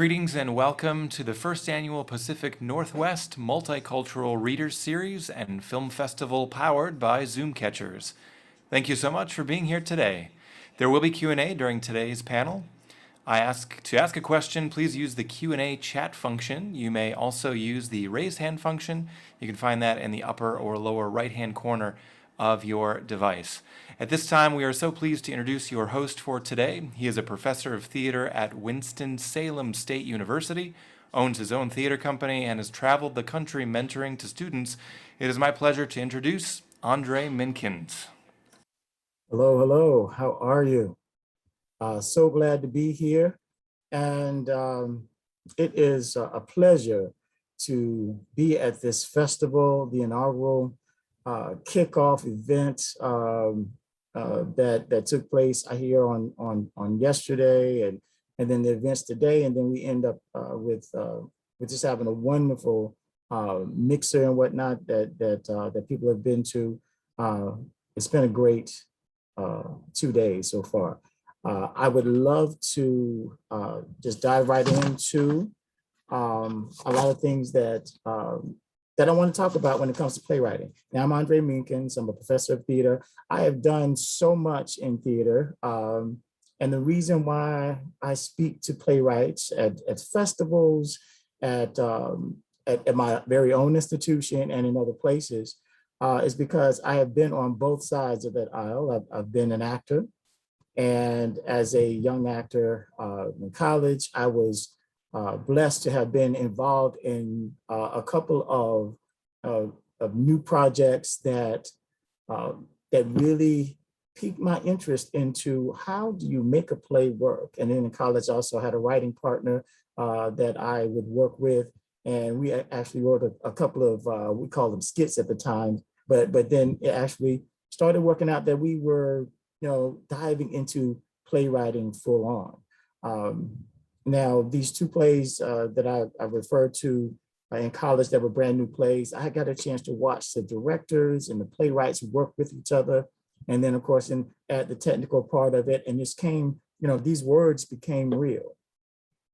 Greetings and welcome to the first annual Pacific Northwest Multicultural Readers Series and Film Festival powered by Zoom Catchers. Thank you so much for being here today. There will be Q&A during today's panel. To ask a question, please use the Q&A chat function. You may also use the raise hand function. You can find that in the upper or lower right-hand corner of your device. At this time, we are so pleased to introduce your host for today. He is a professor of theater at Winston-Salem State University, owns his own theater company, and has traveled the country mentoring to students. It is my pleasure to introduce Andre Minkins. Hello, hello. How are you? So glad to be here. And it is a pleasure to be at this festival, the inaugural kickoff event that took place here on yesterday, and then the events today, and then we end up with just having a wonderful mixer and whatnot that people have been to. It's been a great 2 days so far. I would love to just dive right into a lot of things that I want to talk about when it comes to playwriting. Now, I'm Andre Minkins. I'm a professor of theater. I have done so much in theater. And the reason why I speak to playwrights at festivals, at my very own institution and in other places is because I have been on both sides of that aisle. I've been an actor. And as a young actor in college, I was blessed to have been involved in a couple of new projects that really piqued my interest into how do you make a play work. And then in college, I also had a writing partner that I would work with, and we actually wrote a couple of we called them skits at the time, but then it actually started working out that we were diving into playwriting full on. Now, these two plays that I referred to in college that were brand new plays, I got a chance to watch the directors and the playwrights work with each other. And then, of course, at the technical part of it, and this came, these words became real.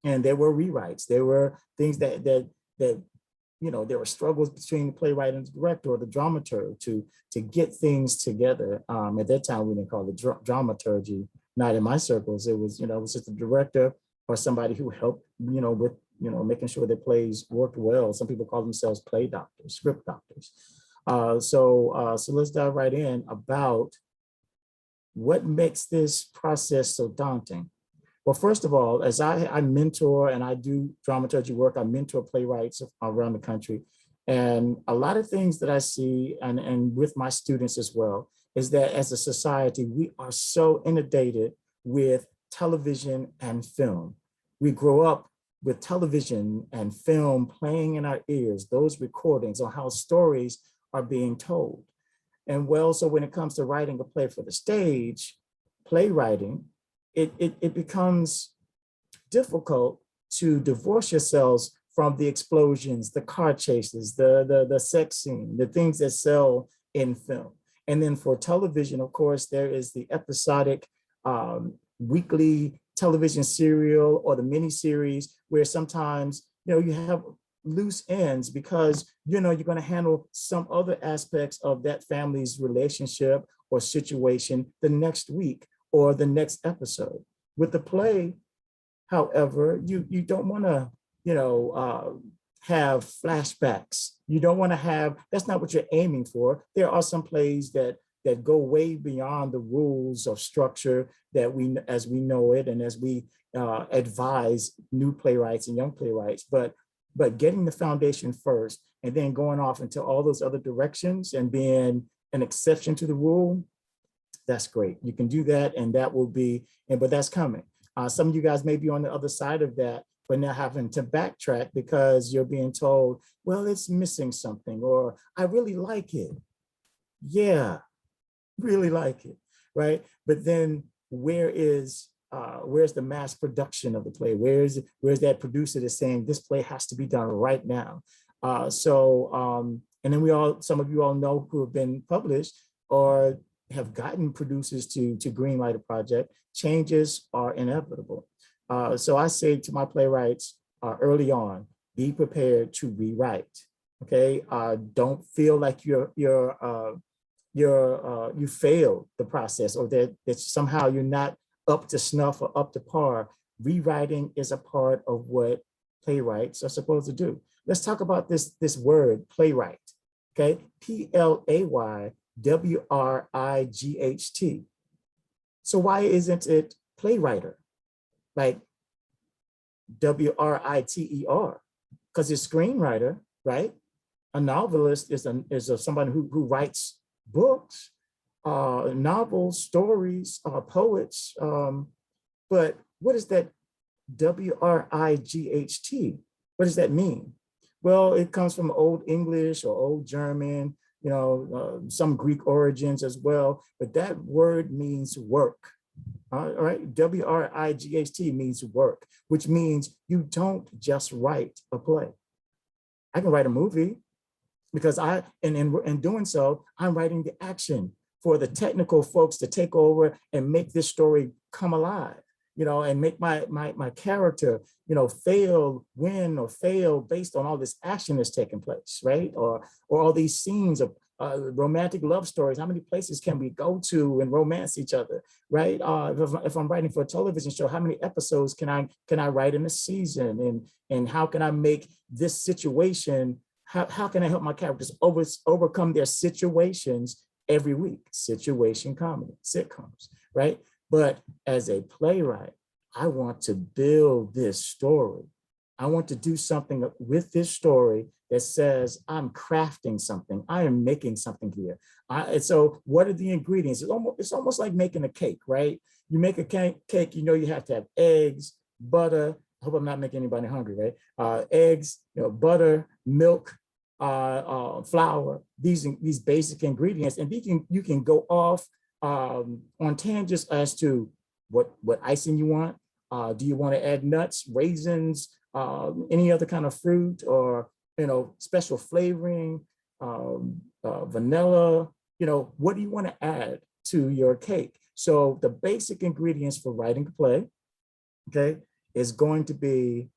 And there were rewrites. There were things that there were struggles between the playwright and the director or the dramaturg to get things together. At that time, we didn't call it dramaturgy. Not in my circles. It was, it was just a director or somebody who helped, with, making sure that plays worked well. Some people call themselves play doctors, script doctors. So let's dive right in about what makes this process so daunting. Well, first of all, as I mentor and I do dramaturgy work, I mentor playwrights around the country. And a lot of things that I see, and with my students as well, is that as a society, we are so inundated with television and film. We grow up with television and film playing in our ears, those recordings on how stories are being told. And well, so when it comes to writing a play for the stage, playwriting, it becomes difficult to divorce yourselves from the explosions, the car chases, the sex scene, the things that sell in film. And then for television, of course, there is the episodic weekly television serial or the miniseries where sometimes, you have loose ends because, you're going to handle some other aspects of that family's relationship or situation the next week or the next episode. With the play, however, you don't want to, have flashbacks. You don't want to have, that's not what you're aiming for. There are some plays that go way beyond the rules of structure that as we know it and as we advise new playwrights and young playwrights, but getting the foundation first and then going off into all those other directions and being an exception to the rule, that's great. You can do that, and that will be, but that's coming. Some of you guys may be on the other side of that, but now having to backtrack because you're being told, well, it's missing something, or I really like it. Yeah, really like it, right? But then where's the mass production of the play? Where's that producer that's saying this play has to be done right now? And then some of you all know who have been published or have gotten producers to greenlight a project. Changes are inevitable. So I say to my playwrights early on, be prepared to rewrite. Okay, don't feel like you failed the process, or that somehow you're not up to snuff or up to par. Rewriting is a part of what playwrights are supposed to do. Let's talk about this word playwright. Okay, Playwright. So why isn't it playwriter, like Writer? Because it's screenwriter, right? A novelist is somebody who writes books, novels, stories, poets. But what is that Wright? What does that mean? Well, it comes from Old English or Old German, some Greek origins as well. But that word means work. All right, Wright means work, which means you don't just write a play. I can write a movie, because in doing so, I'm writing the action for the technical folks to take over and make this story come alive, and make my character, win or fail based on all this action that's taking place, right? Or all these scenes of romantic love stories. How many places can we go to and romance each other, right? If I'm writing for a television show, how many episodes can I write in a season, and how can I make this situation? How can I help my characters overcome their situations every week? Situation comedy, sitcoms, right? But as a playwright, I want to build this story. I want to do something with this story that says I'm crafting something. I am making something here. And so what are the ingredients? It's almost like making a cake, right? You make a cake, you have to have eggs, butter. I hope I'm not making anybody hungry, right? Eggs, butter, milk, flour, these basic ingredients. And you can go off on tangents as to what icing you want. Do you want to add nuts, raisins, any other kind of fruit, or special flavoring, vanilla? What do you want to add to your cake? So the basic ingredients for writing a play, okay, is going to be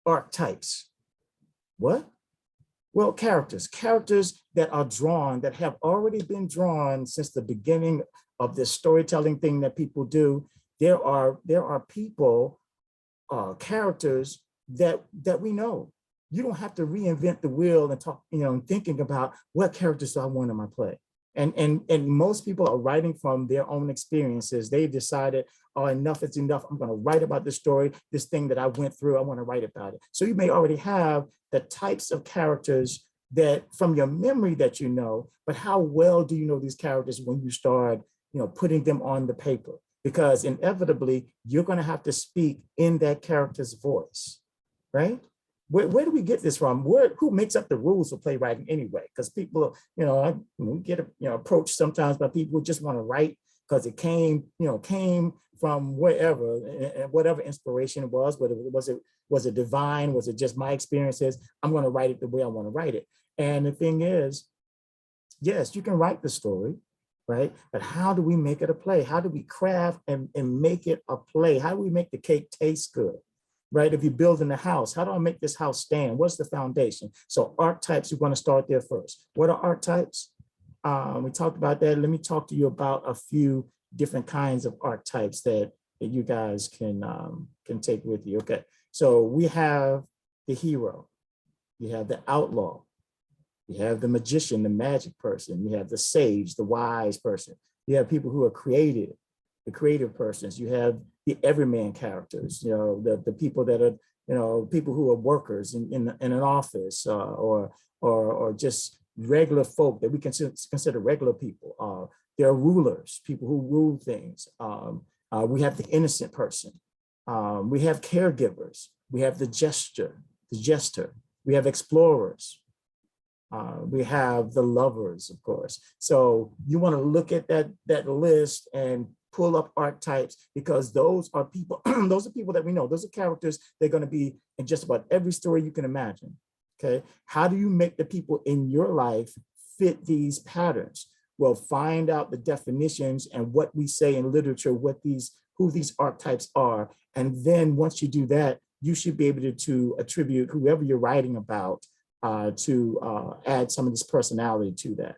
archetypes. What? Well, characters that are drawn, that have already been drawn since the beginning of this storytelling thing that people do. There are people, characters that we know. You don't have to reinvent the wheel and talk, thinking about what characters do I want in my play. And most people are writing from their own experiences. They've decided, oh, enough is enough. I'm going to write about this story, this thing that I went through. I want to write about it. So you may already have the types of characters that from your memory that but how well do you know these characters when you start, putting them on the paper? Because inevitably, you're going to have to speak in that character's voice, right? Where do we get this from? Who makes up the rules for playwriting anyway? Because people, we get approached sometimes by people who just want to write because it came from wherever, and whatever inspiration it was. Whether was it divine? Was it just my experiences? I'm going to write it the way I want to write it. And the thing is, yes, you can write the story, right? But how do we make it a play? How do we craft and make it a play? How do we make the cake taste good? Right? If you're building a house, how do I make this house stand? What's the foundation? So archetypes, you're going to start there first. What are archetypes? We talked about that. Let me talk to you about a few different kinds of archetypes that you guys can take with you. Okay, so we have the hero, you have the outlaw, you have the magician, the magic person, you have the sage, the wise person. You have people who are creative, the creative persons. You have the everyman characters, the people that are, people who are workers in an office, or just regular folk that we consider regular people. There are rulers, people who rule things. We have the innocent person. We have caregivers. We have the jester. We have explorers. We have the lovers, of course. So you want to look at that list and pull up archetypes, because those are people, those are people that we know. Those are characters. They're going to be in just about every story you can imagine. Okay. How do you make the people in your life fit these patterns? Well, find out the definitions and what we say in literature, who these archetypes are, And then once you do that, you should be able to attribute whoever you're writing about to add some of this personality to that.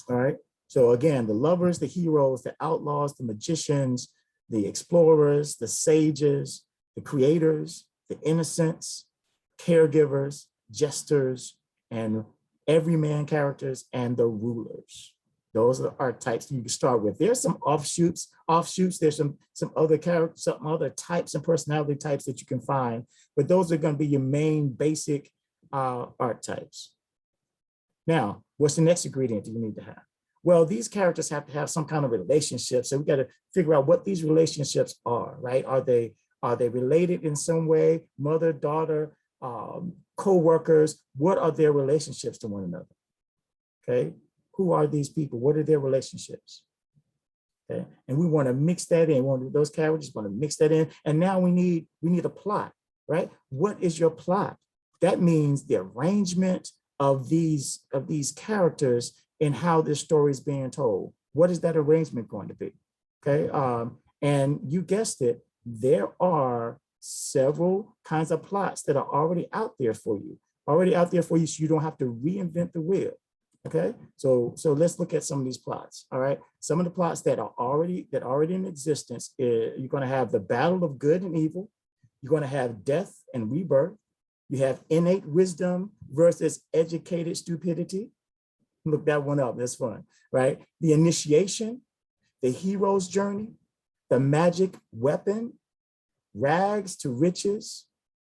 All right. So again, the lovers, the heroes, the outlaws, the magicians, the explorers, the sages, the creators, the innocents, caregivers, jesters, and everyman characters, and the rulers. Those are the archetypes you can start with. There's some offshoots. There's some other characters, some other types and personality types that you can find, but those are going to be your main basic archetypes. Now, what's the next ingredient that you need to have? Well, these characters have to have some kind of relationship. So we got to figure out what these relationships are, right? Are they related in some way? Mother, daughter, co-workers, what are their relationships to one another? Okay, who are these people? What are their relationships? Okay, and we want to mix that in. Those characters want to mix that in. And now we need a plot, right? What is your plot? That means the arrangement of these characters and how this story is being told. What is that arrangement going to be? Okay, and you guessed it, there are several kinds of plots that are already out there for you, so you don't have to reinvent the wheel. Okay, so let's look at some of these plots. All right, some of the plots that are already in existence, you're going to have the battle of good and evil. You're going to have death and rebirth. You have innate wisdom versus educated stupidity. Look that one up, that's fun, right? The initiation, the hero's journey, the magic weapon, rags to riches,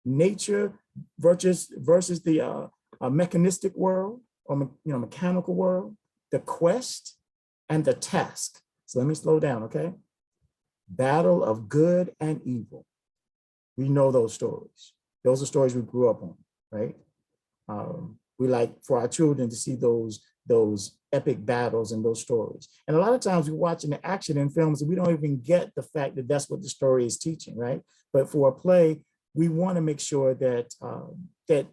nature versus the mechanistic world, or mechanical world, the quest, and the task. So let me slow down, okay? Battle of good and evil. We know those stories. Those are stories we grew up on, right? We like for our children to see those epic battles and those stories. And a lot of times we're watching the action in films and we don't even get the fact that that's what the story is teaching, right? But for a play, we want to make sure that that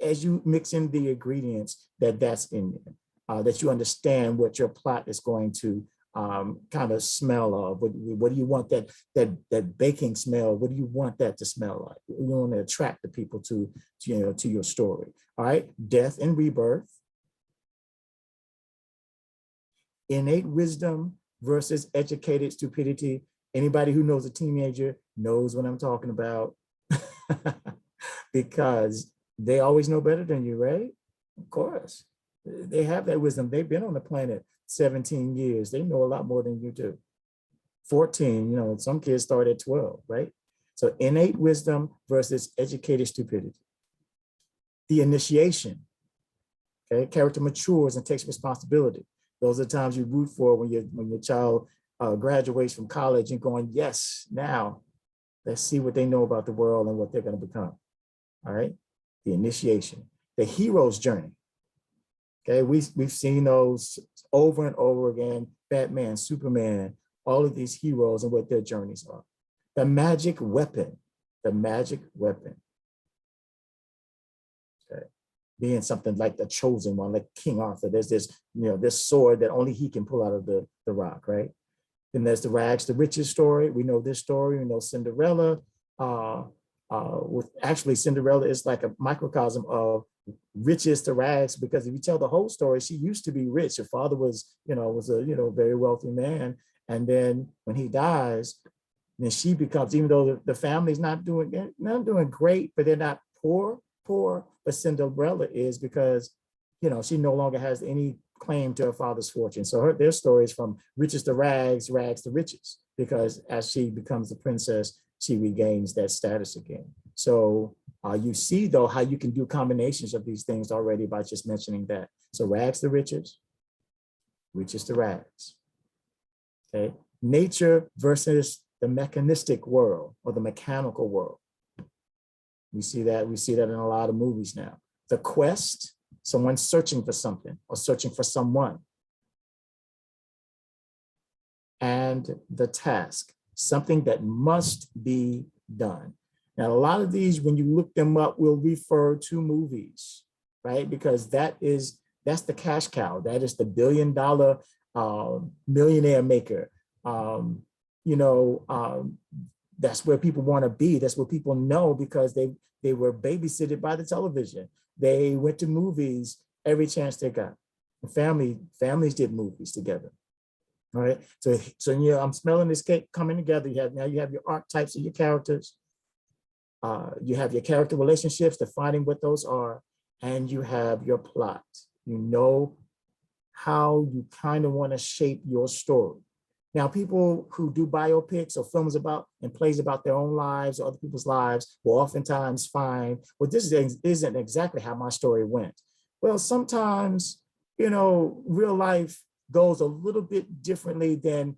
as you mix in the ingredients, that's in there, that you understand what your plot is going to kind of smell of. What do you want that baking smell? What do you want that to smell like? You want to attract the people to your story. All right, death and rebirth, innate wisdom versus educated stupidity. Anybody who knows a teenager knows what I'm talking about because they always know better than you, right? Of course, they have that wisdom. They've been on the planet 17 years. They know a lot more than you do. 14, some kids start at 12, right? So innate wisdom versus educated stupidity. The initiation, okay? Character matures and takes responsibility. Those are the times you root for when your child graduates from college and going, yes, now let's see what they know about the world and what they're going to become. All right, the initiation, the hero's journey. Okay, we've seen those over and over again. Batman, Superman, all of these heroes and what their journeys are. The magic weapon, Okay, being something like the chosen one, like King Arthur. There's this sword that only he can pull out of the rock, right? Then there's the rags to riches story. We know this story. We know Cinderella. Actually, Cinderella is like a microcosm of riches to rags, because if you tell the whole story, she used to be rich. Her father was a very wealthy man, and then when he dies, then she becomes, even though the family's not doing great, but they're not poor, but Cinderella is, because she no longer has any claim to her father's fortune. So their story is from riches to rags, rags to riches, because as she becomes the princess, she regains that status again. So you see, though, how you can do combinations of these things already by just mentioning that. So rags to riches, riches to rags. Okay, nature versus the mechanistic world or the mechanical world. We see that in a lot of movies now. The quest, someone searching for something or searching for someone. And the task, something that must be done. Now, a lot of these, when you look them up, will refer to movies, right? Because that's the cash cow. That is the $1 billion millionaire maker. That's where people want to be. That's what people know because they were babysitted by the television. They went to movies every chance they got. Families did movies together. All right. So yeah, I'm smelling this cake coming together. Now you have your archetypes of your characters. You have your character relationships, defining what those are, and you have your plot. You know how you kind of want to shape your story. Now, people who do biopics or films about and plays about their own lives or other people's lives will oftentimes find, well, this isn't exactly how my story went. Well, sometimes, real life goes a little bit differently than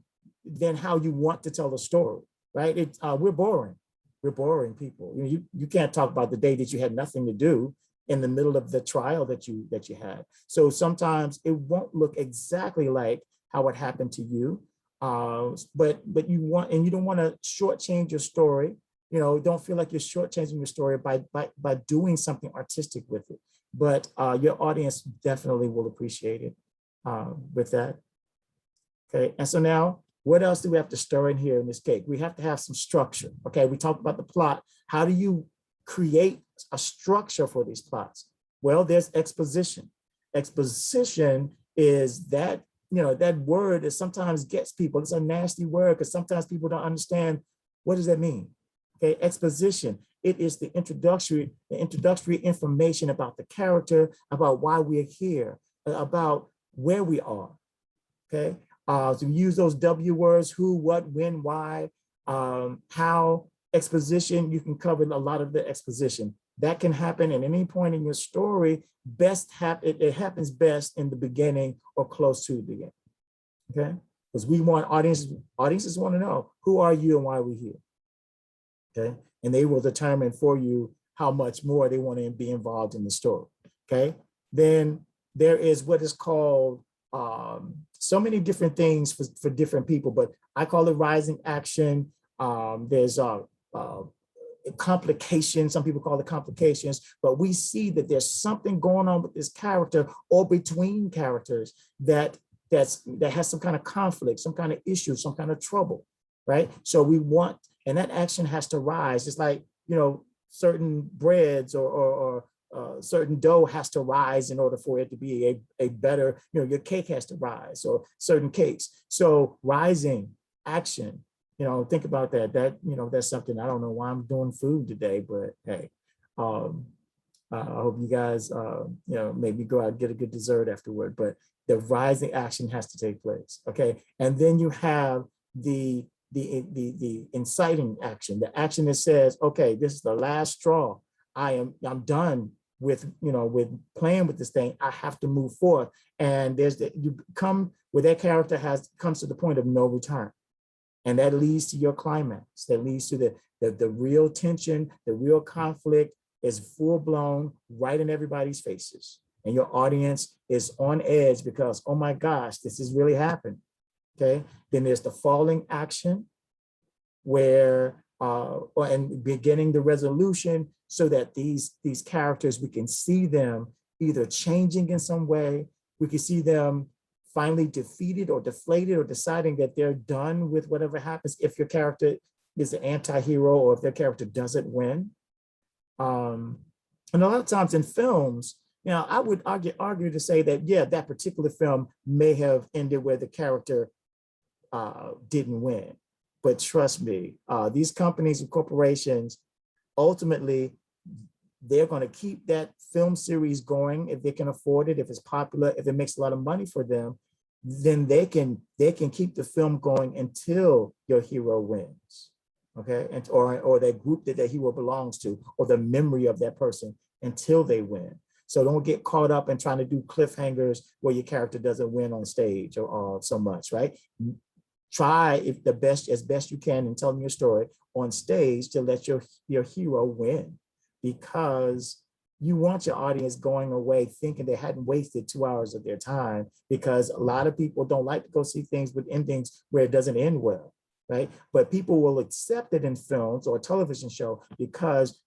how you want to tell the story, right? We're boring. We're boring people. You can't talk about the day that you had nothing to do in the middle of the trial that you had. So sometimes it won't look exactly like how it happened to you. But you don't want to shortchange your story. Don't feel like you're shortchanging your story by doing something artistic with it. But your audience definitely will appreciate it with that. Okay, and so now, what else do we have to stir in here in this cake? We have to have some structure. Okay, we talked about the plot. How do you create a structure for these plots? Well, there's exposition. Exposition is that, that word that sometimes gets people. It's a nasty word because sometimes people don't understand, what does that mean? Okay, exposition. It is the introductory information about the character, about why we're here, about where we are. Okay, so we use those W words: who, what, when, why, how. Exposition, you can cover a lot of the exposition. That can happen at any point in your story. It happens best in the beginning or close to the beginning. Okay, because we want audiences want to know, who are you and why are we here? Okay, and they will determine for you how much more they want to be involved in the story. Okay, then there is what is called so many different things for different people, but I call it rising action. There's complications, some people call it complications, but we see that there's something going on with this character or between characters that has some kind of conflict, some kind of issue, some kind of trouble, right? So we want, and that action has to rise. It's like, certain breads or certain dough has to rise in order for it to be a better, your cake has to rise, or certain cakes. So rising action, think about that. That's something. I don't know why I'm doing food today, but hey, I hope you guys, maybe go out and get a good dessert afterward. But the rising action has to take place, okay? And then you have the inciting action, the action that says, okay, this is the last straw. I'm done with playing with this thing. I have to move forward. And you come where that character comes to the point of no return. And that leads to your climax. That leads to the real tension, the real conflict is full blown right in everybody's faces. And your audience is on edge because, oh my gosh, this is really happening. Okay. Then there's the falling action where, and beginning the resolution so that these characters, we can see them either changing in some way. We can see them finally defeated or deflated or deciding that they're done with whatever happens if your character is the anti-hero or if their character doesn't win. And a lot of times in films, I would argue to say that, yeah, that particular film may have ended where the character didn't win. But trust me, these companies and corporations, ultimately, they're going to keep that film series going if they can afford it, if it's popular, if it makes a lot of money for them, then they can keep the film going until your hero wins, okay? And or that group that hero belongs to, or the memory of that person until they win. So don't get caught up in trying to do cliffhangers where your character doesn't win on stage or so much, right? Try as best you can in telling your story on stage to let your hero win, because you want your audience going away thinking they hadn't wasted 2 hours of their time, because a lot of people don't like to go see things with endings where it doesn't end well, right? But people will accept it in films or a television show because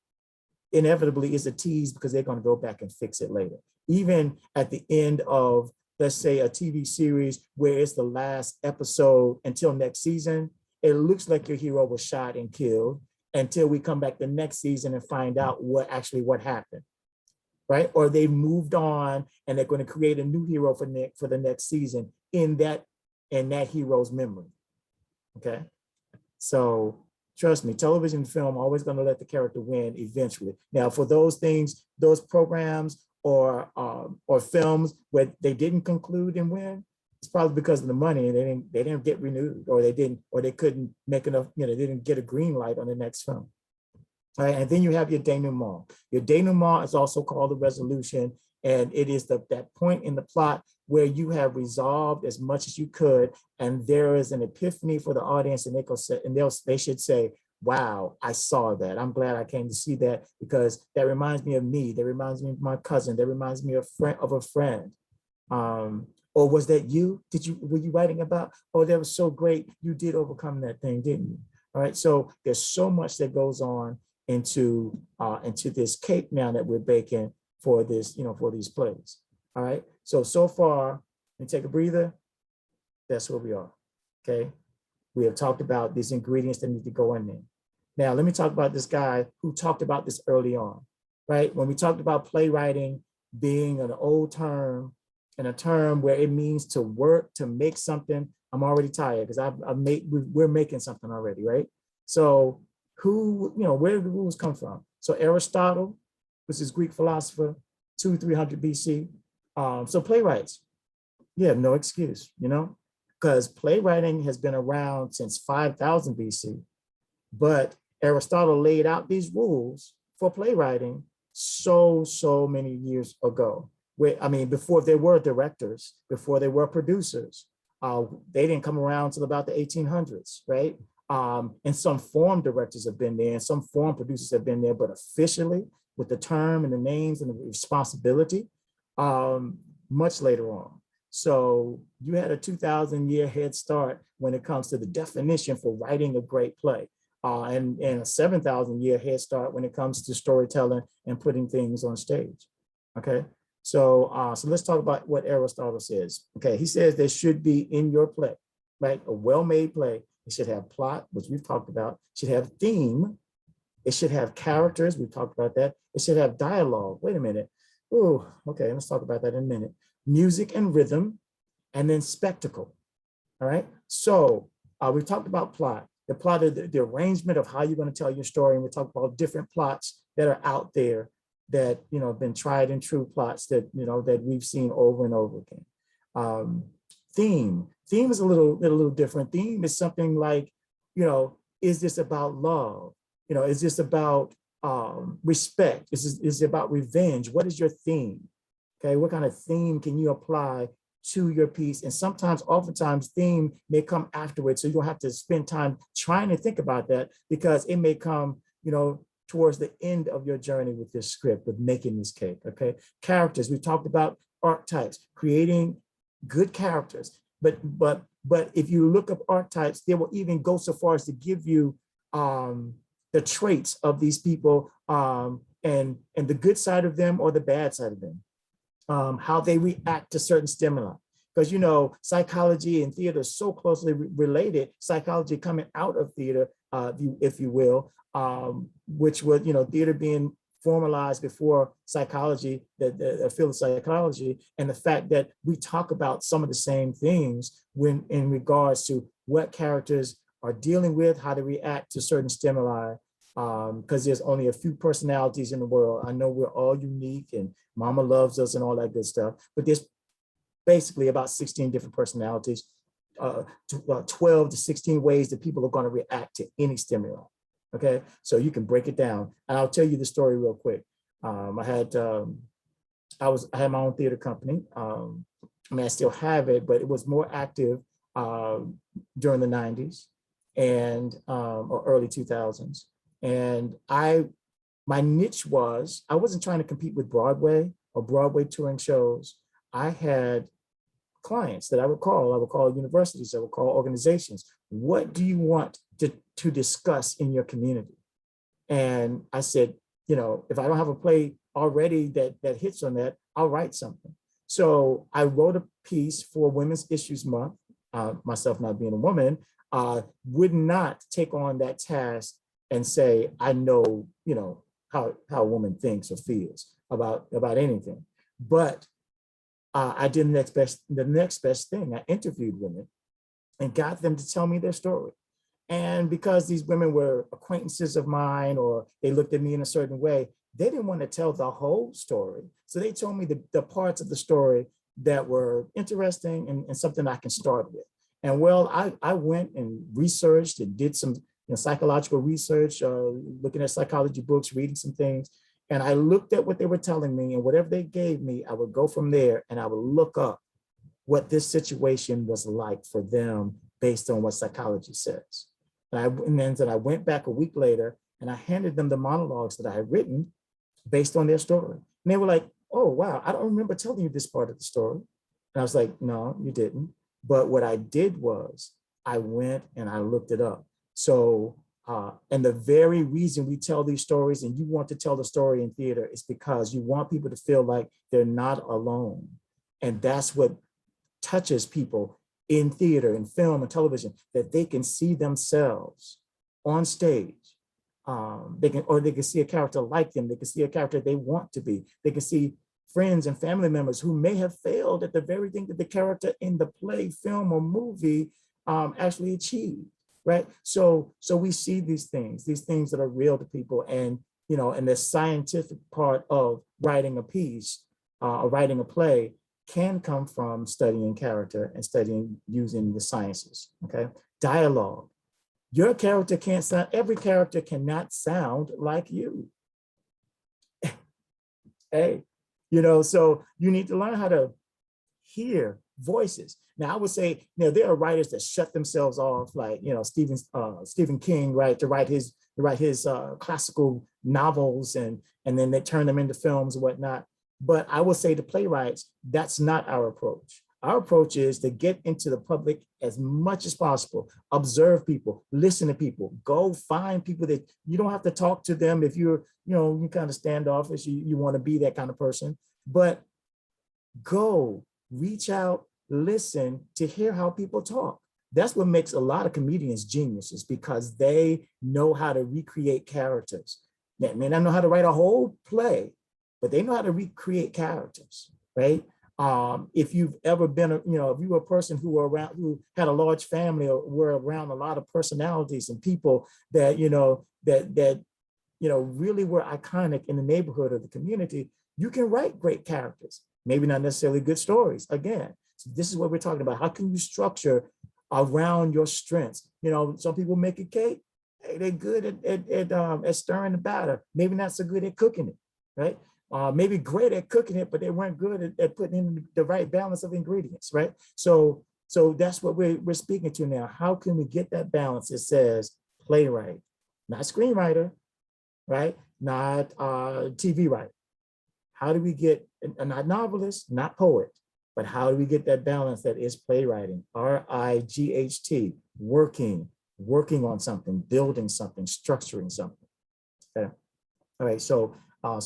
inevitably it's a tease, because they're going to go back and fix it later. Even at the end of, let's say, a TV series where it's the last episode until next season, it looks like your hero was shot and killed until we come back the next season and find out what happened, right? Or they moved on and they're going to create a new hero for the next season in that hero's memory. Okay, so trust me, television and film are always going to let the character win eventually. Now, for those things, those programs or films where they didn't conclude and win, it's probably because of the money, and they didn't get renewed, or they couldn't make enough, they didn't get a green light on the next film. All right, and then you have your denouement. Your denouement is also called the resolution, and it is that point in the plot where you have resolved as much as you could, and there is an epiphany for the audience, and they should say, "Wow, I saw that. I'm glad I came to see that, because that reminds me of me. That reminds me of my cousin. That reminds me of a friend." Or was that you? Were you writing about? Oh, that was so great. You did overcome that thing, didn't you? All right. So there's so much that goes on into this cake now that we're baking for this, for these plays. All right. So far, and take a breather. That's where we are. Okay. We have talked about these ingredients that need to go in there. Now, let me talk about this guy who talked about this early on, right? When we talked about playwriting being an old term, and a term where it means to work, to make something, I'm already tired because we're making something already, right? So where did the rules come from? So Aristotle, which is Greek philosopher, 200-300 BC. So playwrights, you have no excuse, because playwriting has been around since 5000 BC, but Aristotle laid out these rules for playwriting so many years ago. Before there were directors, before there were producers, they didn't come around until about the 1800s, right? And some form directors have been there, and some form producers have been there, but officially with the term and the names and the responsibility, much later on. So you had a 2,000-year head start when it comes to the definition for writing a great play, and a 7,000-year head start when it comes to storytelling and putting things on stage, okay? So let's talk about what Aristotle says. Okay, he says there should be in your play, right? A well-made play. It should have plot, which we've talked about. It should have theme. It should have characters. We've talked about that. It should have dialogue. Wait a minute. Oh, okay, let's talk about that in a minute. Music and rhythm, and then spectacle. All right. So we've talked about plot. The plot is the arrangement of how you're going to tell your story, and we talked about different plots that are out there that have been tried and true plots that that we've seen over and over again. Theme is a little different. Theme is something like, is this about love? Is this about respect? Is it about revenge? What is your theme? Okay, what kind of theme can you apply to your piece? And oftentimes theme may come afterwards, so you don't have to spend time trying to think about that, because it may come towards the end of your journey with this script, with making this cake. Okay, characters, we talked about archetypes, creating good characters, but if you look up archetypes, they will even go so far as to give you the traits of these people, and the good side of them or the bad side of them, how they react to certain stimuli. Because psychology and theater is so closely related. Psychology coming out of theater, if you will, which was theater being formalized before psychology, the field of psychology, and the fact that we talk about some of the same things when in regards to what characters are dealing with, how to react to certain stimuli, because there's only a few personalities in the world. I know we're all unique and mama loves us and all that good stuff, but there's basically about 16 different personalities, 12 to 16 ways that people are going to react to any stimuli. Okay, so you can break it down, and I'll tell you the story real quick. I had my own theater company. I still have it, but it was more active during the 90s and or early 2000s. And my niche was, I wasn't trying to compete with Broadway or Broadway touring shows. I had clients that I would call universities, I would call organizations. What do you want to discuss in your community? And I said, if I don't have a play already that hits on that, I'll write something. So I wrote a piece for Women's Issues Month, myself not being a woman, would not take on that task and say, I know, how a woman thinks or feels about anything. But I did the next best thing. I interviewed women and got them to tell me their story. And because these women were acquaintances of mine, or they looked at me in a certain way, they didn't want to tell the whole story. So they told me the parts of the story that were interesting and something I can start with. And well, I went and researched and did some psychological research, looking at psychology books, reading some things. And I looked at what they were telling me, and whatever they gave me, I would go from there and I would look up what this situation was like for them based on what psychology says. And then I went back a week later and I handed them the monologues that I had written based on their story. And they were like, oh, wow, I don't remember telling you this part of the story. And I was like, no, you didn't. But what I did was I went and I looked it up. So, and the very reason we tell these stories and you want to tell the story in theater is because you want people to feel like they're not alone. And that's what touches people in theater and film and television, that they can see themselves on stage. They can see a character like them. They can see a character they want to be. They can see friends and family members who may have failed at the very thing that the character in the play, film, or movie actually achieved, right? So we see these things that are real to people, and and the scientific part of writing a piece or writing a play can come from studying character and studying using the sciences, okay? Dialogue. Your character can't sound, every character cannot sound like you. Hey, so you need to learn how to hear voices. Now, I would say, there are writers that shut themselves off, like, Stephen King, right, to write his classical novels, and then they turn them into films and whatnot. But I will say to playwrights, that's not our approach. Our approach is to get into the public as much as possible, observe people, listen to people, go find people that you don't have to talk to them if you're, you kind of standoffish, you want to be that kind of person, but go reach out, listen to hear how people talk. That's what makes a lot of comedians geniuses, because they know how to recreate characters. They may not know how to write a whole play, but they know how to recreate characters, right? If you've ever been, if you were a person who had a large family or were around a lot of personalities and people that, really were iconic in the neighborhood or the community, you can write great characters, maybe not necessarily good stories. Again, so this is what we're talking about. How can you structure around your strengths? Some people make a cake. Hey, they're good at stirring the batter, maybe not so good at cooking it, right? Maybe great at cooking it, but they weren't good at putting in the right balance of ingredients, right? So that's what we're speaking to now. How can we get that balance? It says playwright, not screenwriter, right? Not TV writer. How do we get, not novelist, not poet, but how do we get that balance that is playwriting, RIGHT, working on something, building something, structuring something, okay? All right, so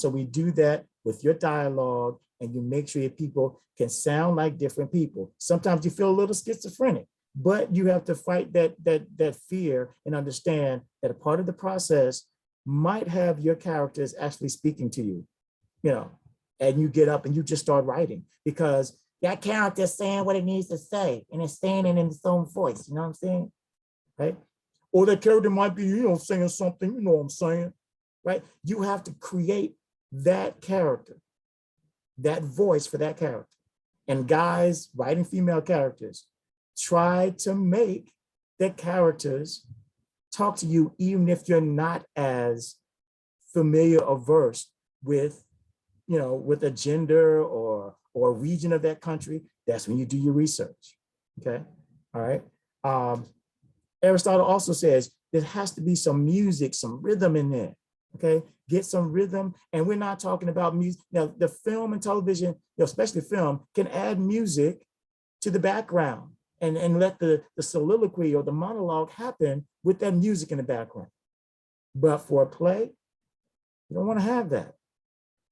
we do that with your dialogue, and you make sure your people can sound like different people. Sometimes you feel a little schizophrenic, but you have to fight that fear and understand that a part of the process might have your characters actually speaking to you, and you get up and you just start writing because that character is saying what it needs to say, and it's saying it in its own voice, you know what I'm saying, right? Or that character might be, saying something, you know what I'm saying, right? You have to create that character, that voice for that character. And guys writing female characters, try to make the characters talk to you, even if you're not as familiar or versed with, with a gender or a region of that country. That's when you do your research, okay? All right. Aristotle also says there has to be some music, some rhythm in there. Okay, get some rhythm. And we're not talking about music. Now, the film and television, especially film, can add music to the background and let the soliloquy or the monologue happen with that music in the background. But for a play, you don't want to have that.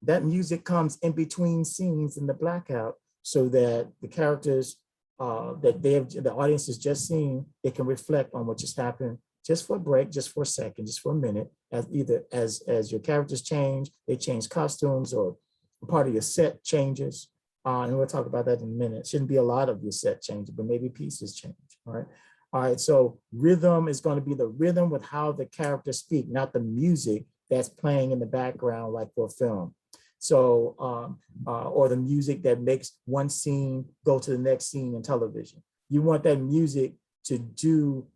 That music comes in between scenes in the blackout so that the characters that the audience has just seen, it can reflect on what just happened, just for a break, just for a second, just for a minute, as your characters change, they change costumes, or part of your set changes. And we'll talk about that in a minute. It shouldn't be a lot of your set changes, but maybe pieces change. All right. All right. So rhythm is going to be the rhythm with how the characters speak, not the music that's playing in the background, like for a film. So, or the music that makes one scene go to the next scene in television. You want that music to do,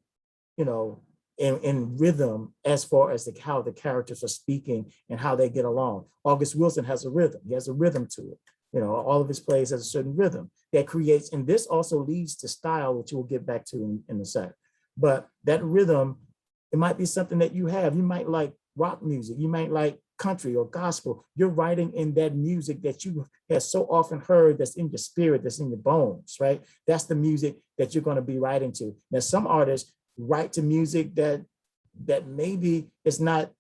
you know, in rhythm as far as how the characters are speaking and how they get along. August Wilson has a rhythm. He has a rhythm to it. You know, all of his plays has a certain rhythm that creates, and this also leads to style, which we'll get back to in a sec. But that rhythm, it might be something that you have. You might like rock music. You might like country or gospel. You're writing in that music that you have so often heard, that's in your spirit, that's in your bones, right? That's the music that you're going to be writing to. Now, some artists write to music that maybe it's not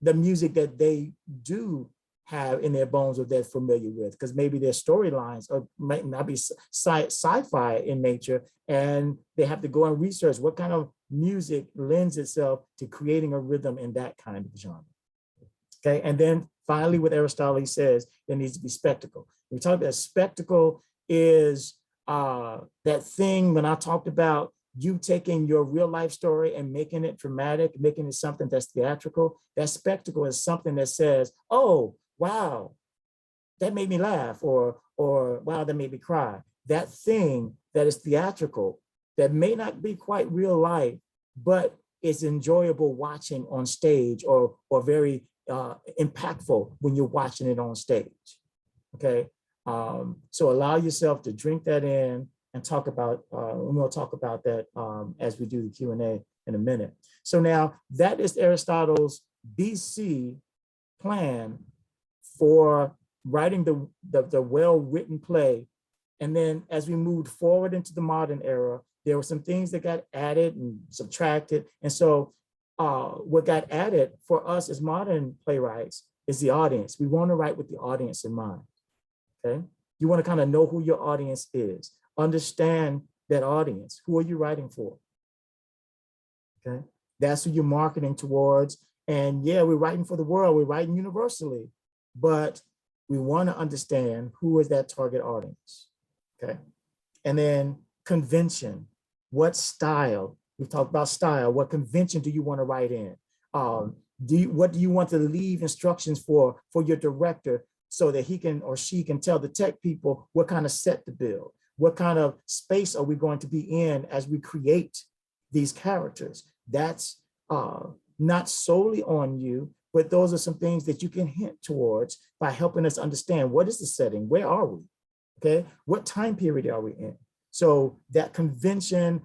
the music that they do have in their bones or they're familiar with, because maybe their storylines might not be sci-fi in nature, and they have to go and research what kind of music lends itself to creating a rhythm in that kind of genre. Okay, and then finally, what Aristotle says, there needs to be spectacle. We talked about spectacle is that thing when I talked about you taking your real life story and making it dramatic, making it something that's theatrical. That spectacle is something that says, oh, wow, that made me laugh, or wow, that made me cry. That thing that is theatrical, that may not be quite real life, but it's enjoyable watching on stage, or very impactful when you're watching it on stage. Okay, so allow yourself to drink that in and talk about, and we'll talk about that as we do the Q&A in a minute. So now that is Aristotle's BC plan for writing the well-written play. And then as we moved forward into the modern era, there were some things that got added and subtracted. And so what got added for us as modern playwrights is the audience. We want to write with the audience in mind, okay? You want to kind of know who your audience is. Understand that audience. Who are you writing for? Okay, that's who you're marketing towards. And yeah, we're writing for the world. We're writing universally, but we want to understand who is that target audience. Okay, and then convention. What style? We've talked about style. What convention do you want to write in? What do you want to leave instructions for your director, so that he can or she can tell the tech people what kind of set to build? What kind of space are we going to be in as we create these characters? That's not solely on you, but those are some things that you can hint towards by helping us understand what is the setting, where are we, okay? What time period are we in? So that convention,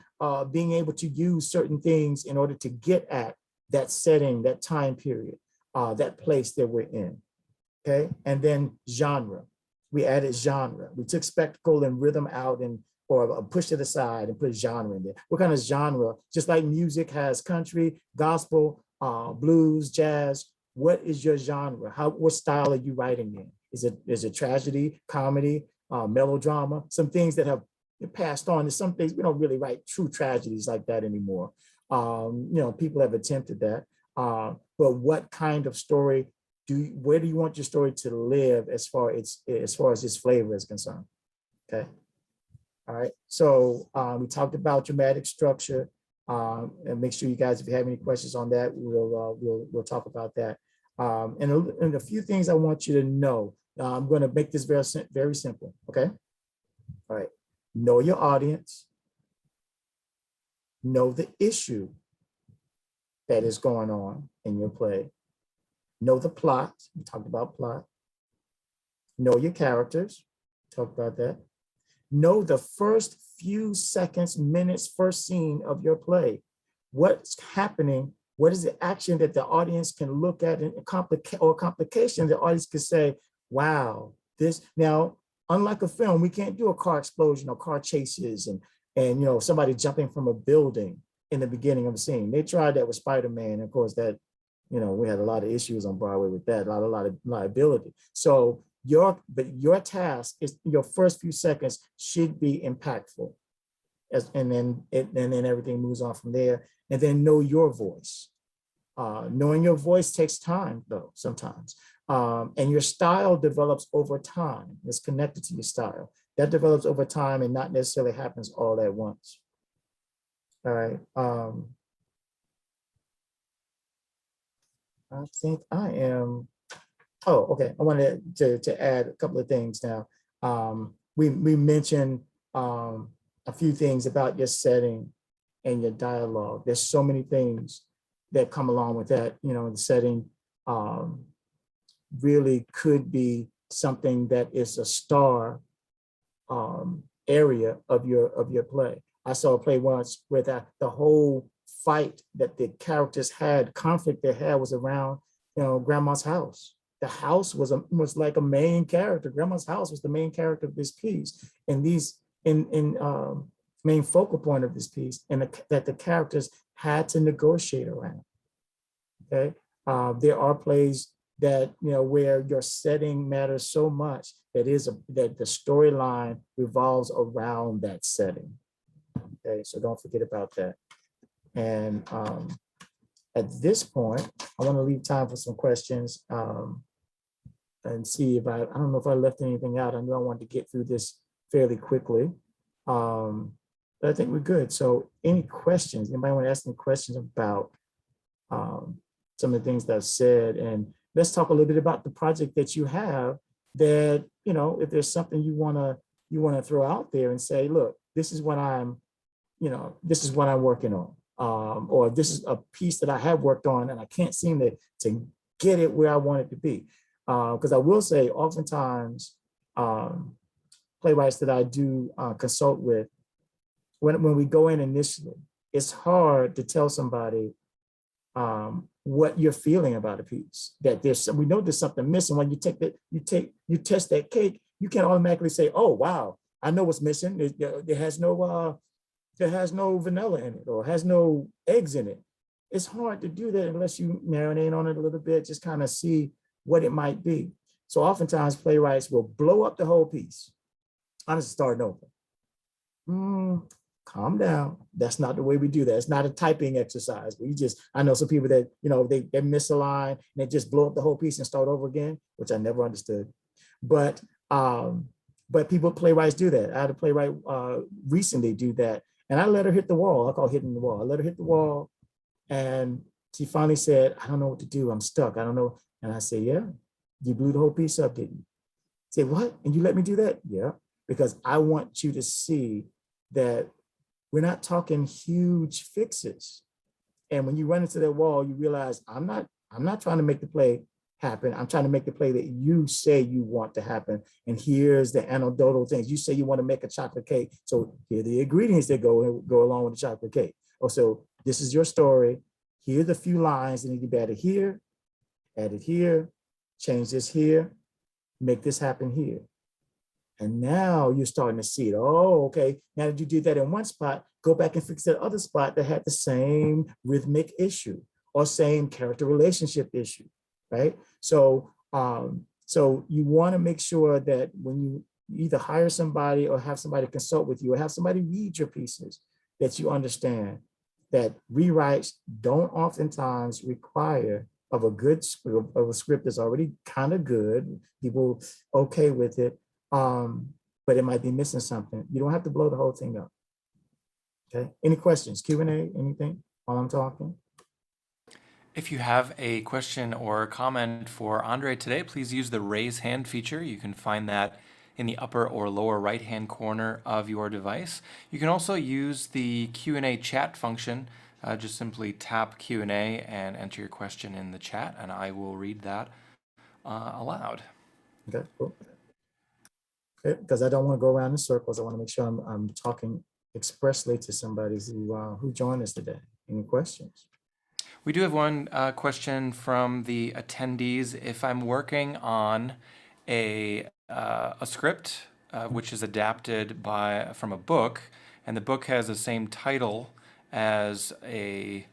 being able to use certain things in order to get at that setting, that time period, that place that we're in, okay? And then genre. We added genre. We took spectacle and rhythm out or pushed it aside and put genre in there. What kind of genre? Just like music has country, gospel, blues, jazz. What is your genre? What style are you writing in? Is it tragedy, comedy, melodrama? Some things that have passed on. There's some things we don't really write true tragedies like that anymore. You know, people have attempted that. But what kind of story where do you want your story to live as far as its flavor is concerned? Okay. All right. So we talked about dramatic structure, and make sure you guys, if you have any questions on that, we'll talk about that. And a few things I want you to know. I'm going to make this very simple. Okay. All right. Know your audience. Know the issue that is going on in your play. Know the plot. We talked about plot. Know your characters. Talk about that. Know the first few seconds, minutes, first scene of your play. What's happening? What is the action that the audience can look at, and complication the audience can say, wow, this. Now, unlike a film, we can't do a car explosion or car chases and you know, somebody jumping from a building in the beginning of the scene. They tried that with Spider-Man. And of course, that, you know, we had a lot of issues on Broadway with that, a lot of liability. So your task is your first few seconds should be impactful, and then everything moves on from there. And then know your voice. Knowing your voice takes time, though, sometimes. And your style develops over time. It's connected to your style. That develops over time and not necessarily happens all at once. All right. I think I am. Oh, okay. I wanted to add a couple of things now. We mentioned a few things about your setting and your dialogue. There's so many things that come along with that. You know, the setting really could be something that is a star area of your play. I saw a play once where the whole fight that the characters had, conflict they had, was around, you know, Grandma's house. The house was like a main character. Grandma's house was the main character of this piece, and these main focal point of this piece, and that the characters had to negotiate around. Okay, there are plays that, you know, where your setting matters so much that the storyline revolves around that setting. Okay, so don't forget about that. And at this point, I want to leave time for some questions and see if I don't know if I left anything out. I knew I wanted to get through this fairly quickly, but I think we're good. So any questions? Anybody want to ask any questions about some of the things that I've said? And let's talk a little bit about the project that you have, that, you know, if there's something you want to throw out there and say, look, this is what I'm working on. Or this is a piece that I have worked on and I can't seem to get it where I want it to be. Because I will say, oftentimes, playwrights that I do consult with, when we go in initially, it's hard to tell somebody what you're feeling about a piece. That we know there's something missing. When you test that cake, you can't automatically say, "Oh, wow, I know what's missing. It has no vanilla in it, or has no eggs in it." It's hard to do that unless you marinate on it a little bit, just kind of see what it might be. So oftentimes playwrights will blow up the whole piece. I'm just starting over. Calm down. That's not the way we do that. It's not a typing exercise. I know some people that, you know, they miss a line and they just blow up the whole piece and start over again, which I never understood. But playwrights do that. I had a playwright recently do that. And I let her hit the wall. I call hitting the wall. I let her hit the wall. And she finally said, "I don't know what to do. I'm stuck. I don't know." And I said, "Yeah, you blew the whole piece up, didn't you?" Say, "What? And you let me do that?" "Yeah, because I want you to see that we're not talking huge fixes. And when you run into that wall, you realize I'm not trying to make the play happen. I'm trying to make the play that you say you want to happen. And here's the anecdotal things. You say you want to make a chocolate cake. So here are the ingredients that go along with the chocolate cake. Also, this is your story. Here are the few lines that need to be added here, change this here, make this happen here." And now you're starting to see it. Oh, okay. Now that you did that in one spot, go back and fix that other spot that had the same rhythmic issue or same character relationship issue, right? So, so you want to make sure that when you either hire somebody or have somebody consult with you or have somebody read your pieces, that you understand that rewrites don't oftentimes require of a script that's already kind of good, people okay with it, but it might be missing something. You don't have to blow the whole thing up. Okay. Any questions? Q&A? Anything while I'm talking? If you have a question or comment for Andre today, please use the raise hand feature. You can find that in the upper or lower right-hand corner of your device. You can also use the Q&A chat function. Just simply tap Q&A and enter your question in the chat, and I will read that aloud. Okay, cool. Okay, because I don't want to go around in circles. I want to make sure I'm talking expressly to somebody who joined us today. Any questions? We do have one question from the attendees. If I'm working on a script which is adapted from a book, and the book has the same title as a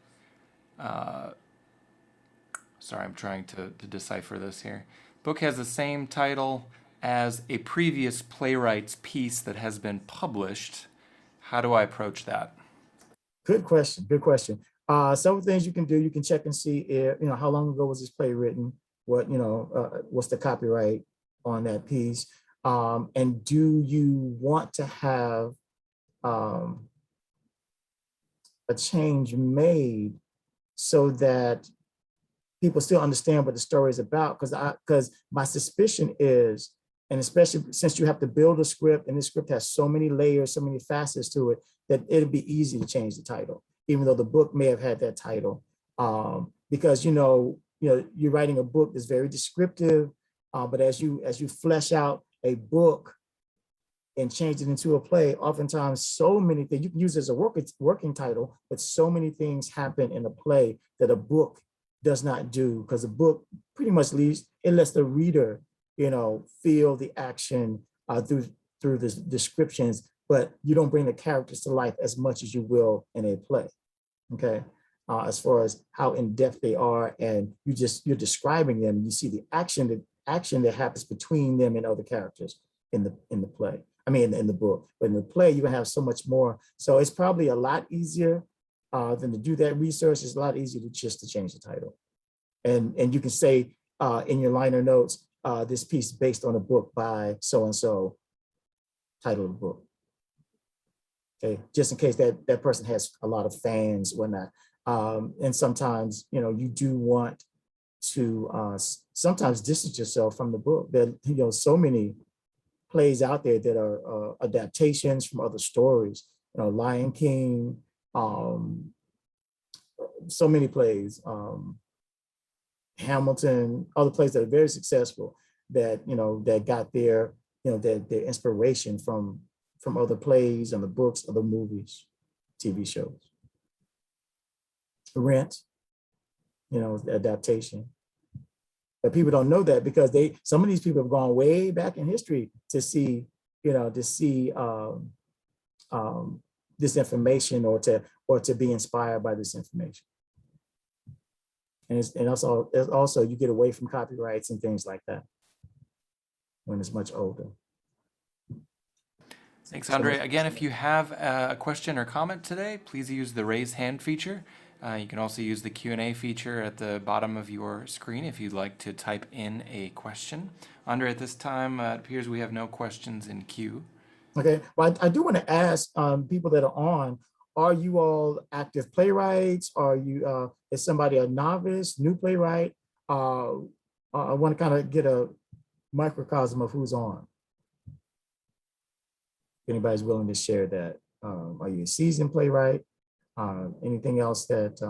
sorry, I'm trying to decipher this here. book has the same title as a previous playwright's piece that has been published. How do I approach that? Good question. Good question. Several things you can do. You can check and see if, how long ago was this play written? What, what's the copyright on that piece? And do you want to have a change made so that people still understand what the story is about? Because my suspicion is, and especially since you have to build a script and this script has so many layers, so many facets to it, that it'd be easy to change the title, even though the book may have had that title. Because you're writing a book that's very descriptive, but as you flesh out a book and change it into a play, oftentimes so many things, you can use it as a working title, but so many things happen in a play that a book does not do, because a book pretty much lets the reader, feel the action through the descriptions, but you don't bring the characters to life as much as you will in a play, okay? As far as how in-depth they are, and you're describing them, you see the action that happens between them and other characters in the play. I mean, in the book, but in the play, you're gonna have so much more. So it's probably a lot easier than to do that research. It's a lot easier to change the title. And you can say in your liner notes, this piece based on a book by so-and-so, title of the book. Okay, just in case that person has a lot of fans, whatnot. And sometimes, you do want to sometimes distance yourself from the book. There, so many plays out there that are adaptations from other stories, Lion King, so many plays, Hamilton, other plays that are very successful that, that got their inspiration from other plays and the books, other movies, TV shows. Rent, the adaptation. But people don't know that because some of these people have gone way back in history to see, this information or to be inspired by this information. And also you get away from copyrights and things like that when it's much older. Thanks, Andre. Again, if you have a question or comment today, please use the raise hand feature. You can also use the Q&A feature at the bottom of your screen if you'd like to type in a question. Andre, at this time, it appears we have no questions in queue. Okay, well, I do want to ask people that are on, are you all active playwrights? Are you, is somebody a novice, new playwright? I want to kind of get a microcosm of who's on. If anybody's willing to share that. Are you a seasoned playwright? Anything else that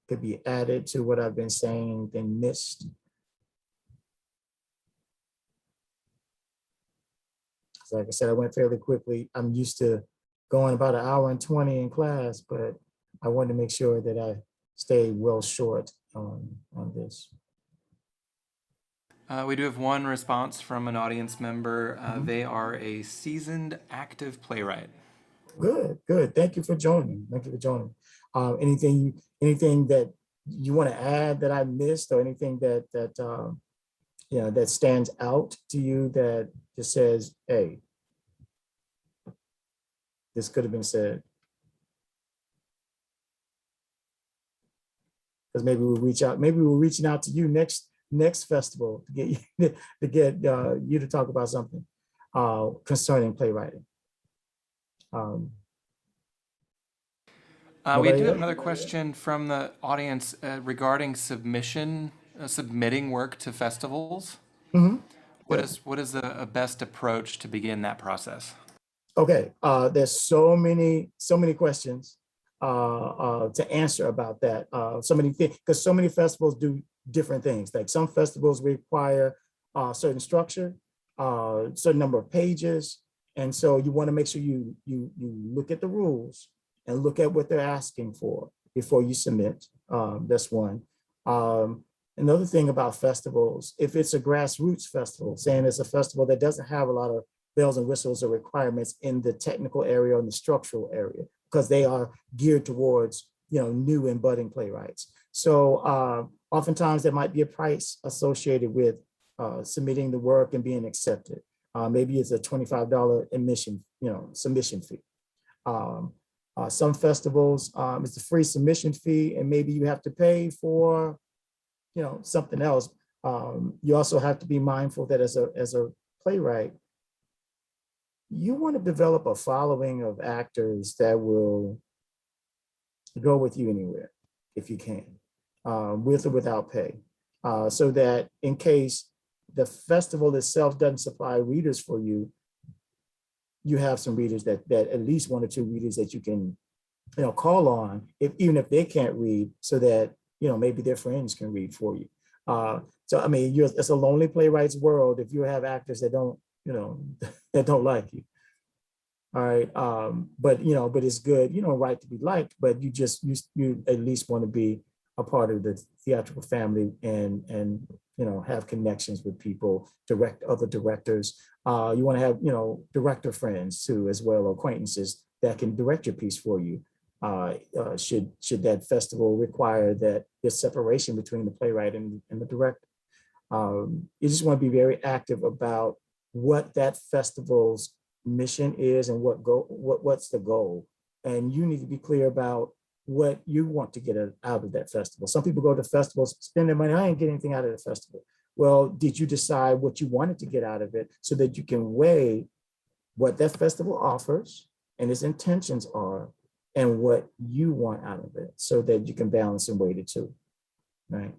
could be added to what I've been saying, anything missed? Like I said, I went fairly quickly. I'm used to going about 1 hour and 20 in class, but I wanted to make sure that I stay well short on this. We do have one response from an audience member. They are a seasoned active playwright. Good, good. Thank you for joining. Thank you for joining. Anything that you want to add that I missed, or anything that that stands out to you that just says, hey, this could have been said? Because maybe we'll reach out. Maybe we're reaching out to you next festival to get you to talk about something concerning playwriting. We do have another question from the audience regarding submitting work to festivals. Mm-hmm. What is the best approach to begin that process? Okay, there's so many questions to answer about that. So many things, because so many festivals do different things. Like some festivals require certain structure, certain number of pages, and so you want to make sure you look at the rules and look at what they're asking for before you submit. That's one. Another thing about festivals, if it's a grassroots festival, saying it's a festival that doesn't have a lot of bells and whistles or requirements in the technical area and the structural area, because they are geared towards new and budding playwrights. So oftentimes there might be a price associated with submitting the work and being accepted. Maybe it's a $25 admission, submission fee. Some festivals, it's a free submission fee, and maybe you have to pay for, something else. You also have to be mindful that as a playwright, you want to develop a following of actors that will go with you anywhere, if you can, with or without pay, so that in case the festival itself doesn't supply readers for you, you have some readers that at least one or two readers that you can, call on, even if they can't read, so that, maybe their friends can read for you. So, I mean, it's a lonely playwright's world if you have actors that don't, that don't like you. All right. But it's good, right to be liked, but you at least want to be a part of the theatrical family and have connections with people, other directors. You want to have, director friends too, as well, acquaintances that can direct your piece for you. Should that festival require that there's separation between the playwright and the director. You just want to be very active about what that festival's mission is and what's the goal. And you need to be clear about what you want to get out of that festival. Some people go to festivals, spend their money, I ain't getting anything out of the festival. Well, did you decide what you wanted to get out of it so that you can weigh what that festival offers and its intentions are and what you want out of it so that you can balance and weigh the two, right?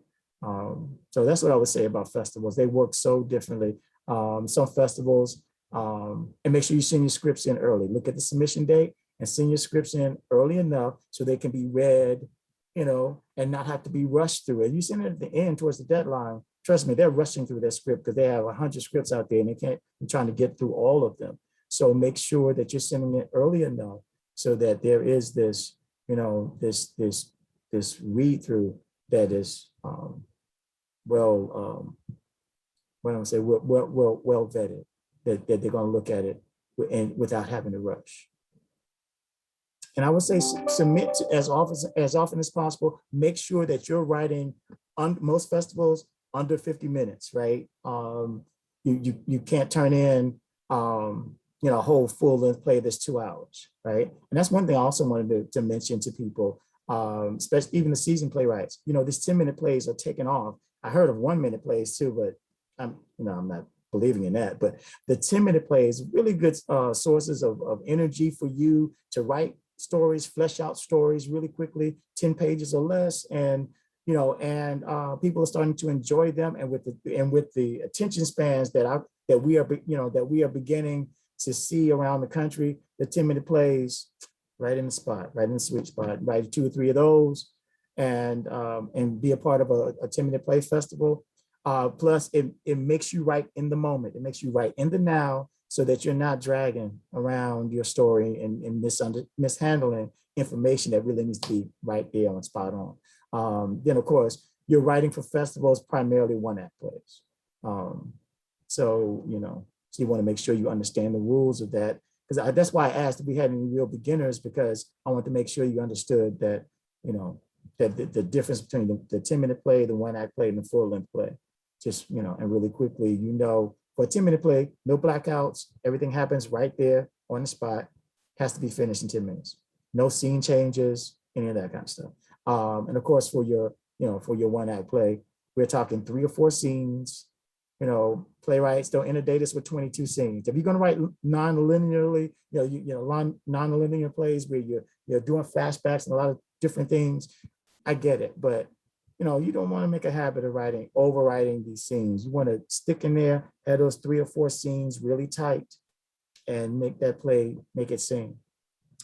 So that's what I would say about festivals. They work so differently. Some festivals, and make sure you send your scripts in early. Look at the submission date and send your scripts in early enough so they can be read, and not have to be rushed through it. You send it at the end towards the deadline, trust me, they're rushing through their script because they have 100 scripts out there and they're trying to get through all of them. So make sure that you're sending it early enough so that there is this, this read through that is well vetted, that they're going to look at it without having to rush. And I would say submit as often as possible. Make sure that you're writing on most festivals under 50 minutes, right? You can't turn in a whole full-length play that's 2 hours, right? And that's one thing I also wanted to mention to people, especially even the seasoned playwrights. These 10-minute plays are taking off. I heard of 1-minute plays too, but I'm not believing in that. But the 10-minute plays, really good sources of energy for you to write stories, flesh out stories really quickly, 10 pages or less, and people are starting to enjoy them. And with the attention spans that we are beginning to see around the country, the 10-minute plays, right in the spot, right in the sweet spot, write 2 or 3 of those, and be a part of a 10-minute play festival. Plus, it makes you write in the moment. It makes you write in the now, so that you're not dragging around your story and mishandling information that really needs to be right there on spot on. Then, of course, you're writing for festivals, primarily one-act plays. So you want to make sure you understand the rules of that. Because that's why I asked if we had any real beginners, because I want to make sure you understood that, that the difference between the 10-minute play, the one-act play, and the full-length play. Just, and really quickly, for a 10-minute play, no blackouts, everything happens right there on the spot, has to be finished in 10 minutes. No scene changes, any of that kind of stuff. And of course, for your one-act play, we're talking 3 or 4 scenes. Playwrights don't inundate us with 22 scenes. If you're going to write non-linearly, non-linear plays where you're doing flashbacks and a lot of different things, I get it, but you don't want to make a habit of overwriting these scenes. You want to stick in there, have those 3 or 4 scenes really tight, and make that play, make it sing.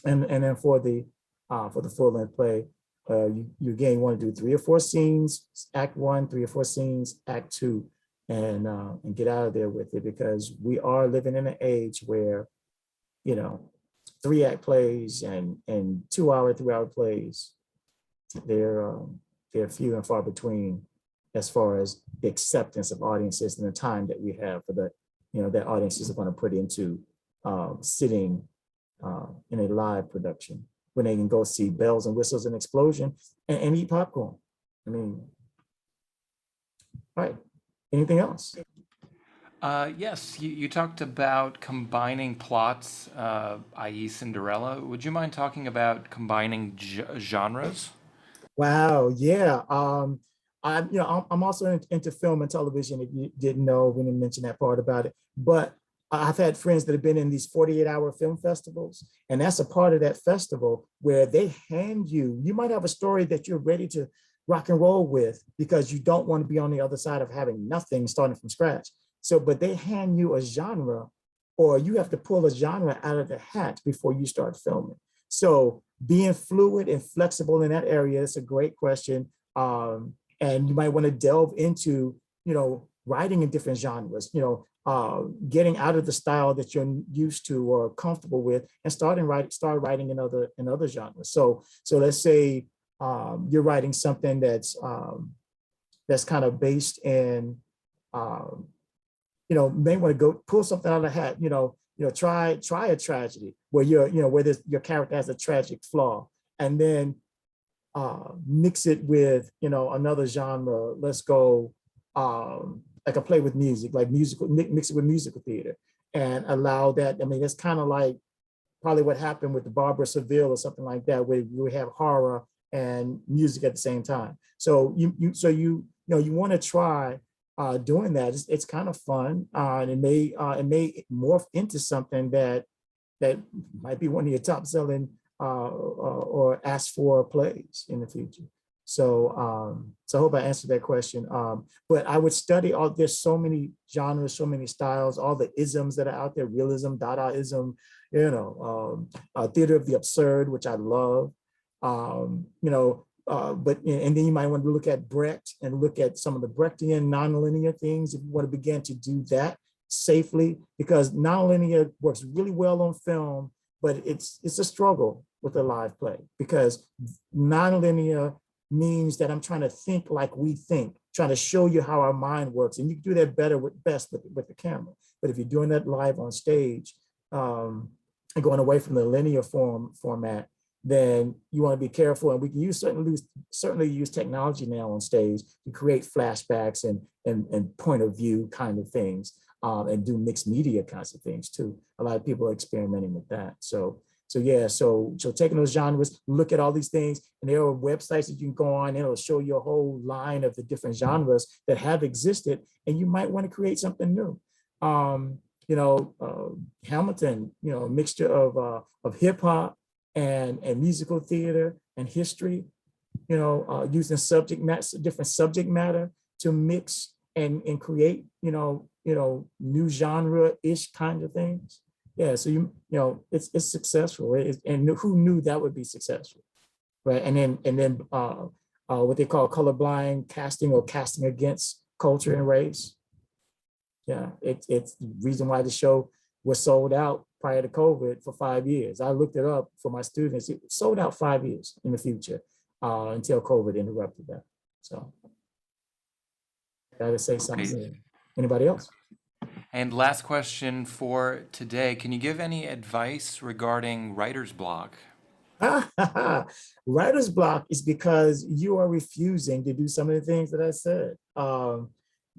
And then for the full-length play, you again want to do 3 or 4 scenes, act 1, 3 or 4 scenes, act 2, and get out of there with it, because we are living in an age where 3-act plays and 2-hour, 3-hour plays, they're few and far between as far as the acceptance of audiences and the time that we have for that audiences are going to put into sitting in a live production when they can go see bells and whistles and explosion and eat popcorn. I mean, all right. Anything else? Yes, you talked about combining plots, i.e. Cinderella. Would you mind talking about combining genres? Wow, yeah. I'm also into film and television. If you didn't know, we didn't mention that part about it. But I've had friends that have been in these 48-hour film festivals, and that's a part of that festival where they hand you. You might have a story that you're ready to rock and roll with because you don't want to be on the other side of having nothing starting from scratch. So, but they hand you a genre, or you have to pull a genre out of the hat before you start filming. So being fluid and flexible in that area is a great question. And you might want to delve into, writing in different genres, getting out of the style that you're used to or comfortable with and start writing in other genres. So let's say you're writing something that's kind of based in um, may want to go pull something out of the hat, try a tragedy where where your character has a tragic flaw, and then mix it with, another genre. Let's go like a play with music, like mix it with musical theater and allow that. I mean, that's kind of like probably what happened with the Barbara Seville or something like that, where you have horror and music at the same time. So you want to try doing that. It's kind of fun, and it may morph into something that might be one of your top selling or asked for plays in the future. So I hope I answered that question. But I would study all. There's so many genres, so many styles, all the isms that are out there: realism, Dadaism, theater of the absurd, which I love. But and then you might want to look at Brecht and look at some of the Brechtian nonlinear things if you want to begin to do that safely, because nonlinear works really well on film, but it's a struggle with a live play because nonlinear means that I'm trying to think like we think, trying to show you how our mind works, and you can do that best with the camera. But if you're doing that live on stage and going away from the linear format, then you want to be careful. And we can certainly use technology now on stage to create flashbacks and point of view kind of things, and do mixed media kinds of things too. A lot of people are experimenting with that. So taking those genres, look at all these things, and there are websites that you can go on, and it'll show you a whole line of the different genres that have existed, and you might want to create something new. Hamilton, a mixture of hip hop and musical theater and history, using different subject matter to mix and create, new genre-ish kind of things. Yeah, so it's successful, and who knew that would be successful, right? And then what they call colorblind casting or casting against culture and race. Yeah, it's the reason why the show was sold out prior to COVID for 5 years. I looked it up for my students. It was sold out 5 years in the future until COVID interrupted that. So gotta say something. Great. Anybody else? And last question for today. Can you give any advice regarding writer's block? Writer's block is because you are refusing to do some of the things that I said.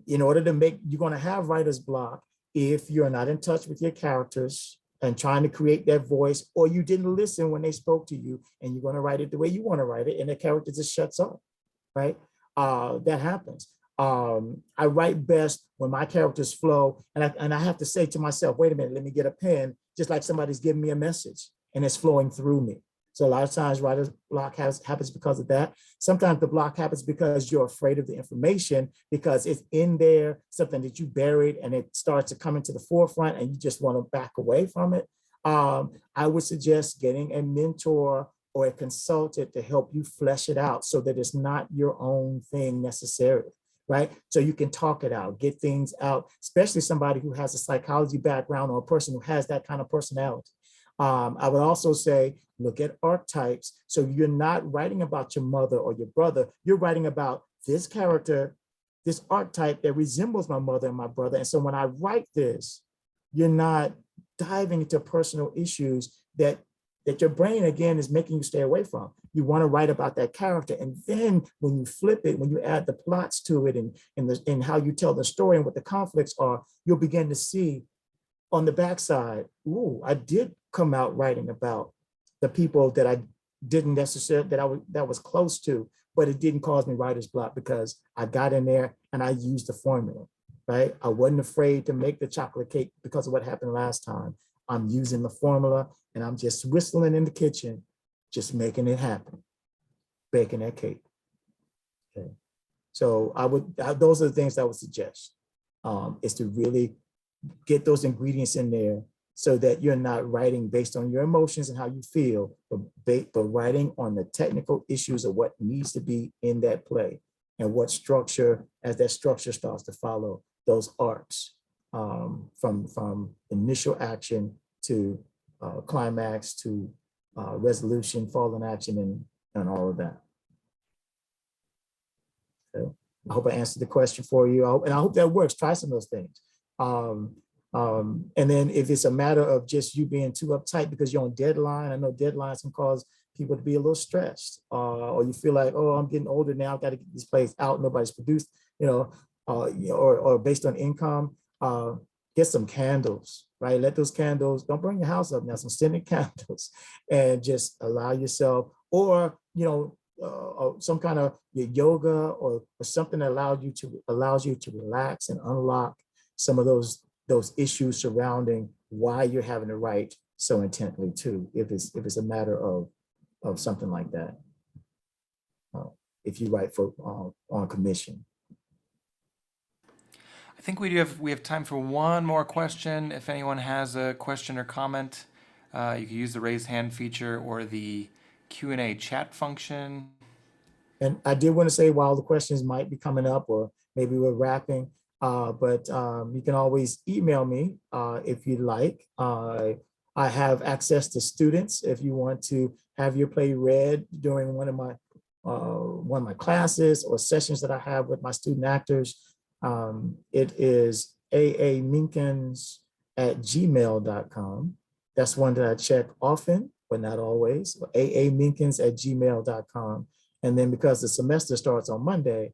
In order to you're going to have writer's block if you're not in touch with your characters and trying to create that voice, or you didn't listen when they spoke to you and you're going to write it the way you want to write it, and the character just shuts up, right? That happens. I write best when my characters flow, and I have to say to myself, wait a minute, let me get a pen, just like somebody's giving me a message and it's flowing through me. So a lot of times writer's block happens because of that. Sometimes the block happens because you're afraid of the information, because it's in there, something that you buried, and it starts to come into the forefront and you just want to back away from it. I would suggest getting a mentor or a consultant to help you flesh it out so that it's not your own thing necessarily, right? So you can talk it out, get things out, especially somebody who has a psychology background or a person who has that kind of personality. I would also say, look at archetypes. So you're not writing about your mother or your brother, you're writing about this character, this archetype that resembles my mother and my brother. And so when I write this, you're not diving into personal issues that your brain, again, is making you stay away from. you want to write about that character. And then when you flip it, when you add the plots to it and how you tell the story and what the conflicts are, you'll begin to see on the backside, ooh, I did come out writing about the people that I didn't necessarily, that was close to, but it didn't cause me writer's block because I got in there and I used the formula, right? I wasn't afraid to make the chocolate cake because of what happened last time. I'm using the formula and I'm just whistling in the kitchen, just making it happen, baking that cake. Okay. So those are the things I would suggest, is to really get those ingredients in there so that you're not writing based on your emotions and how you feel, but writing on the technical issues of what needs to be in that play and what structure, as that structure starts to follow those arcs, from initial action to climax to resolution, fall in action, and all of that. Okay. I hope I answered the question for you, and I hope that works. Try some of those things. And then if it's a matter of just you being too uptight because you're on deadline, I know deadlines can cause people to be a little stressed, or you feel like, oh, I'm getting older now, I've got to get this place out, nobody's produced, or based on income, get some candles, right? Let those candles, don't burn your house up now, some scented candles, and just allow yourself, or, some kind of yoga or something that allows you to relax and unlock some of those issues surrounding why you're having to write so intently too, if it's a matter of something like that. If you write for on commission. I think we have time for one more question. If anyone has a question or comment, you can use the raise hand feature or the Q&A chat function. And I did want to say, while the questions might be coming up, or maybe we're wrapping, but you can always email me if you'd like. I have access to students if you want to have your play read during one of my classes or sessions that I have with my student actors. It is aaminkins@gmail.com. That's one that I check often, but not always. aaminkins@gmail.com. And then because the semester starts on Monday,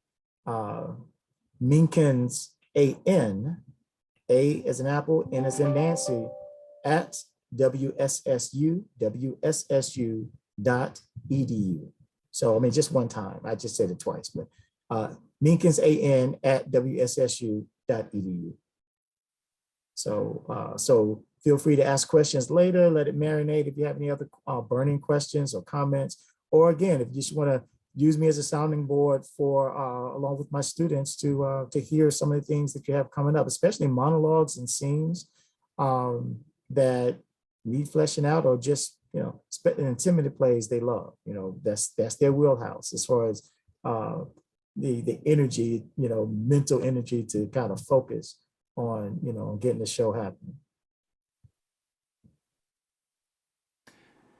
Minkins, A-N, A as in apple, N as in Nancy, at WSSU.edu. So, I mean, just one time, I just said it twice, but Minkins, A-N, at WSSU.edu. So feel free to ask questions later, let it marinate if you have any other burning questions or comments, or again, if you just want to use me as a sounding board for, along with my students, to hear some of the things that you have coming up, especially monologues and scenes that need fleshing out, or just, intimidated plays they love. That's their wheelhouse as far as the energy, mental energy to kind of focus on, getting the show happening.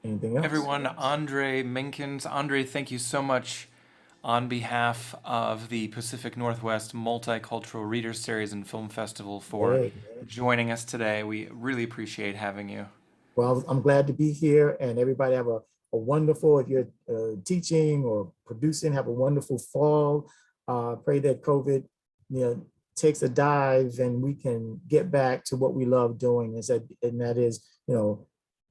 Anything else? Everyone, Andre Minkins. Andre, thank you so much on behalf of the Pacific Northwest Multicultural Reader Series and Film Festival for joining us today. We really appreciate having you. Well, I'm glad to be here, and everybody have a wonderful, if you're teaching or producing, have a wonderful fall. Pray that COVID, takes a dive and we can get back to what we love doing, and that is,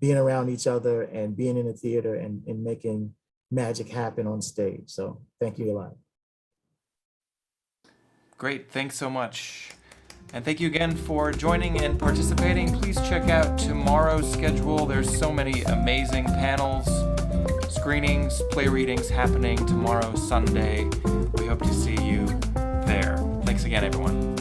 being around each other and being in the theater and making magic happen on stage. So thank you a lot. Great, thanks so much. And thank you again for joining and participating. Please check out tomorrow's schedule. There's so many amazing panels, screenings, play readings happening tomorrow, Sunday. We hope to see you there. Thanks again, everyone.